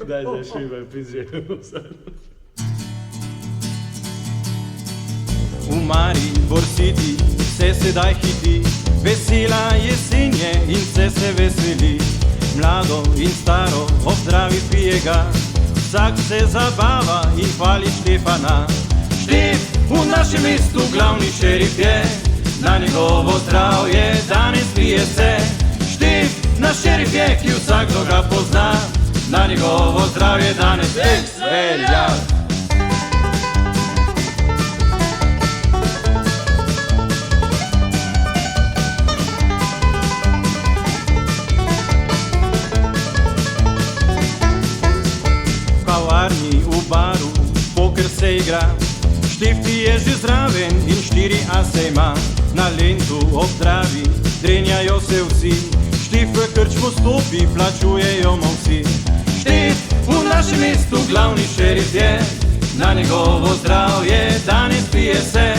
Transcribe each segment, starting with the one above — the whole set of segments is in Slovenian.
Daj, zašljivaj, pizželjamo sad. V Maribor City se sedaj hiti, vesela jesenje in se veseli. Mlado in staro ob zdravi pije ga, vsak se zabava in hvali Štefana. Štef v našem mestu glavni šerif je, na njegovo zdravje danes pije se. Štef naš šerif je, ki vsakdo ga pozna, na njegovo zdravje danes velja. V baru poker se igra, Štef je že zraven in 4 ase ima. Na Lentu ob Dravi drenjajo se vsi, Štef v krčmo stopi, plačujejo mu vsi. Štef v našem mestu glavni šerif je, na njegovo zdravje danes pije se.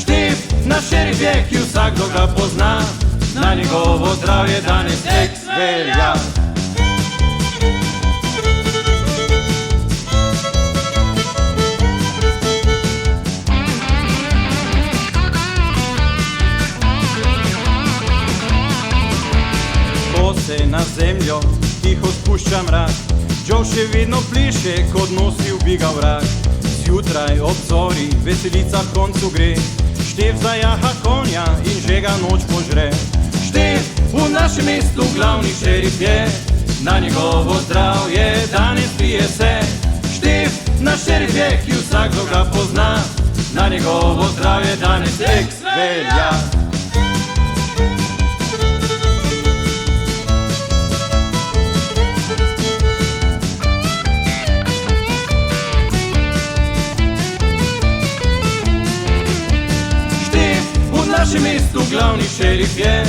Štef naš šerif je, ki vsakdo ga pozna, na njegovo zdravje danes velja. Se na zemljo tiho spušča mrak, Joe še vedno pleše, kot nosil bi ga vrag. Zjutraj ob zori veselica h koncu gre, Štef zajaha konja in že ga noč požre. Štef v našem mestu glavni šerif je, na njegovo zdravje danes pije se. Štef naš šerif je, ki vsakdo ga pozna, na njegovo zdravje danes velja. V našem mestu glavni šerif je,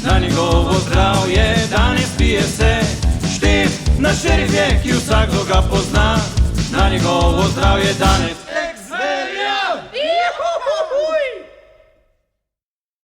na njegovo zdravje danes pije se. Štef naš šerif je, ki vsakdo ga pozna, na njegovo zdravje danes